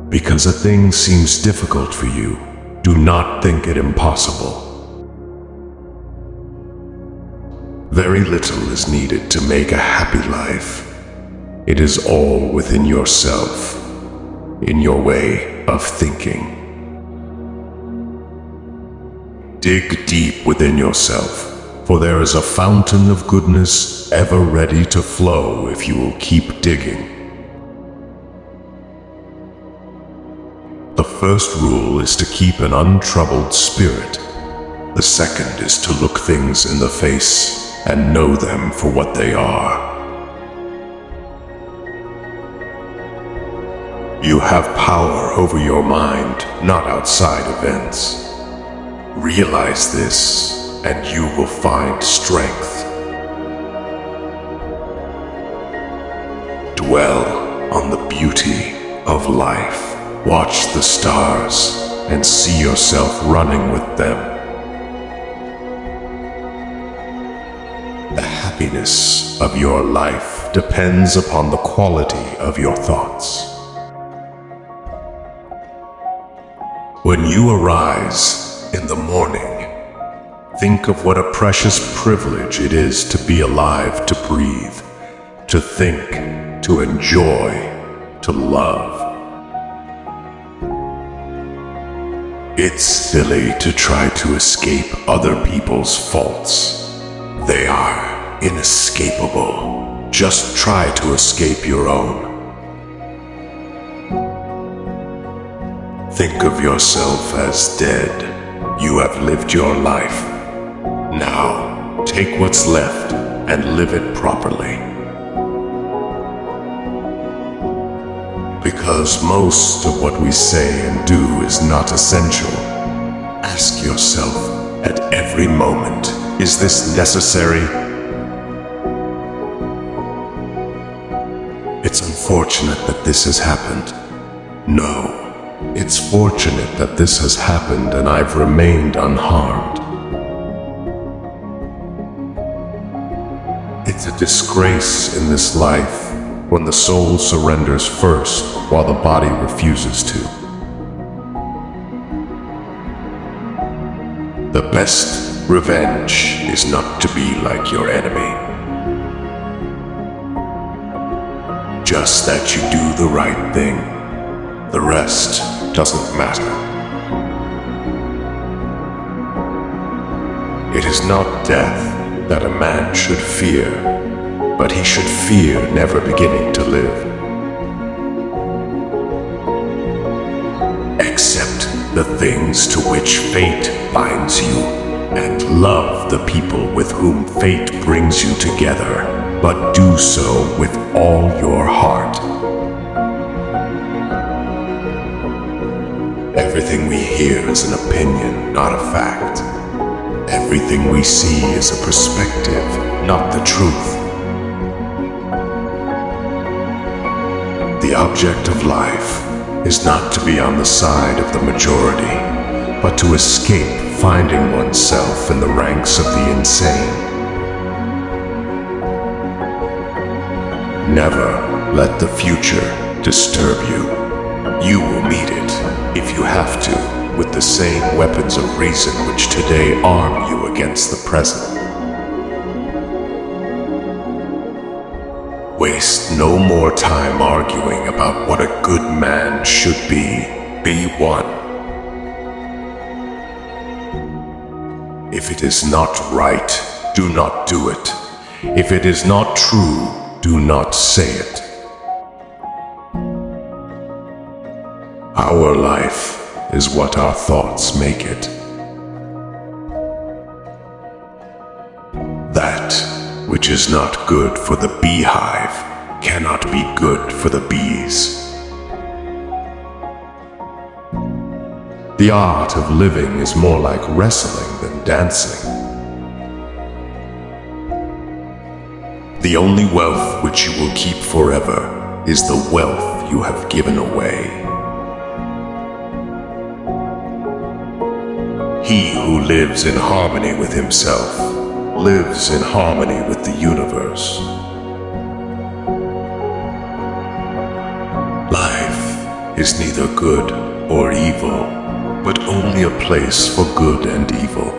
Because a thing seems difficult for you, do not think it impossible. Very little is needed to make a happy life. It is all within yourself, in your way of thinking. Dig deep within yourself, for there is a fountain of goodness ever ready to flow if you will keep digging. The first rule is to keep an untroubled spirit. The second is to look things in the face and know them for what they are. You have power over your mind, not outside events. Realize this, and you will find strength. Dwell on the beauty of life. Watch the stars and see yourself running with them. The happiness of your life depends upon the quality of your thoughts. When you arise in the morning, think of what a precious privilege it is to be alive, to breathe, to think, to enjoy, to love. It's silly to try to escape other people's faults. They are inescapable. Just try to escape your own. Think of yourself as dead. You have lived your life. Now, take what's left and live it properly. Because most of what we say and do is not essential. Ask yourself at every moment, is this necessary? It's unfortunate that this has happened. No, it's fortunate that this has happened and I've remained unharmed. It's a disgrace in this life when the soul surrenders first while the body refuses to. The best revenge is not to be like your enemy. Just that you do the right thing. The rest doesn't matter. It is not death that a man should fear, but he should fear never beginning to live. Accept the things to which fate binds you, and love the people with whom fate brings you together, but do so with all your heart. Everything we hear is an opinion, not a fact. Everything we see is a perspective, not the truth. The object of life is not to be on the side of the majority, but to escape finding oneself in the ranks of the insane. Never let the future disturb you. You will meet it, if you have to, with the same weapons of reason which today arm you against the present. Waste no more time arguing about what a good man should be. Be one. If it is not right, do not do it. If it is not true, do not say it. Our life is what our thoughts make it. That which is not good for the beehive cannot be good for the bees. The art of living is more like wrestling than dancing. The only wealth which you will keep forever is the wealth you have given away. He who lives in harmony with himself lives in harmony with the universe. Life is neither good or evil, but only a place for good and evil.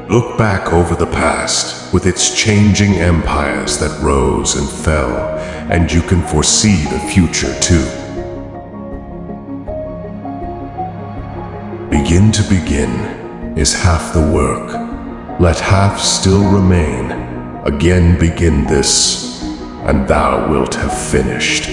Look back over the past with its changing empires that rose and fell, and you can foresee the future too. Begin to begin is half the work. Let half still remain. Again begin this, and thou wilt have finished.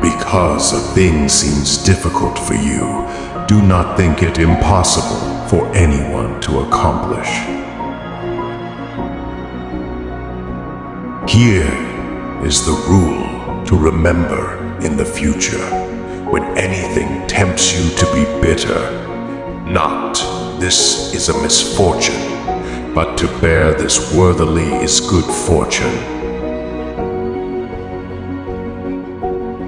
Because a thing seems difficult for you, do not think it impossible for anyone to accomplish. Here is the rule to remember in the future. When anything tempts you to be bitter, not "this is a misfortune," but to bear this worthily is good fortune.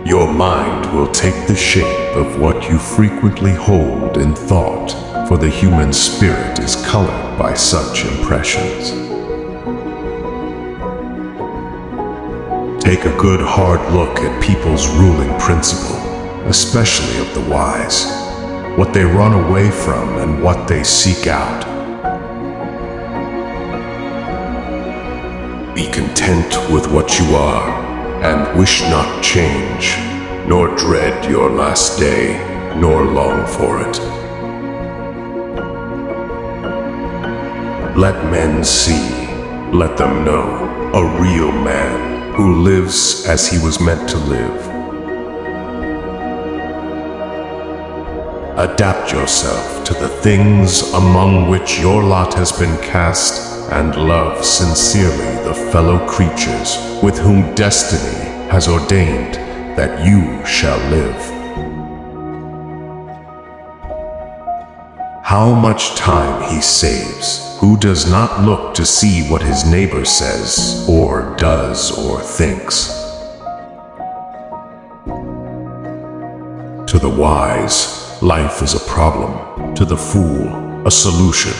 Your mind will take the shape of what you frequently hold in thought, for the human spirit is colored by such impressions. Take a good hard look at people's ruling principle, especially of the wise, what they run away from and what they seek out. Be content with what you are, and wish not change, nor dread your last day, nor long for it. Let men see, let them know, a real man who lives as he was meant to live. Adapt yourself to the things among which your lot has been cast, and love sincerely the fellow creatures with whom destiny has ordained that you shall live. How much time he saves who does not look to see what his neighbor says, or does, or thinks. To the wise, life is a problem. To the fool, a solution.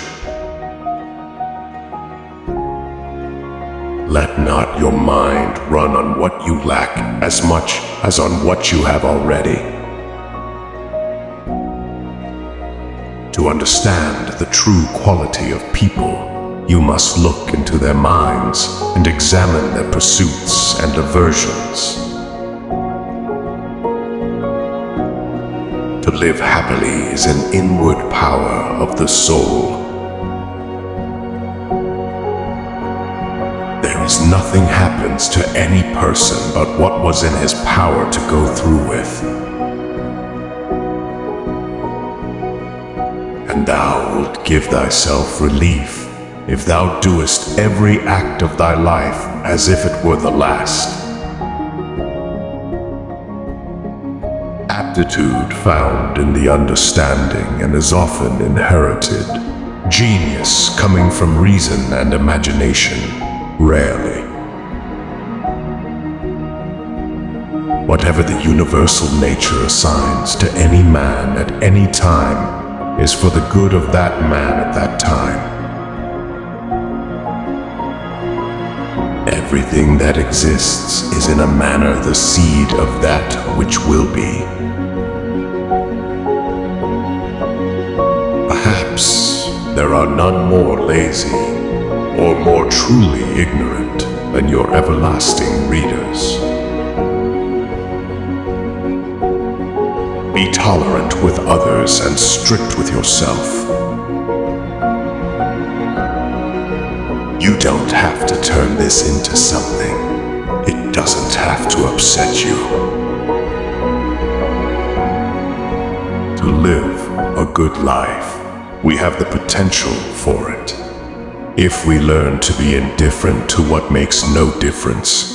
Let not your mind run on what you lack as much as on what you have already. To understand the true quality of people, you must look into their minds and examine their pursuits and aversions. To live happily is an inward power of the soul. There is nothing happens to any person but what was in his power to go through with. And thou wilt give thyself relief if thou doest every act of thy life as if it were the last. Aptitude found in the understanding and is often inherited. Genius coming from reason and imagination, rarely. Whatever the universal nature assigns to any man at any time is for the good of that man at that time. Everything that exists is in a manner the seed of that which will be. Perhaps there are none more lazy or more truly ignorant than your everlasting readers. Be tolerant with others and strict with yourself. You don't have to turn this into something. It doesn't have to upset you. To live a good life, we have the potential for it. If we learn to be indifferent to what makes no difference,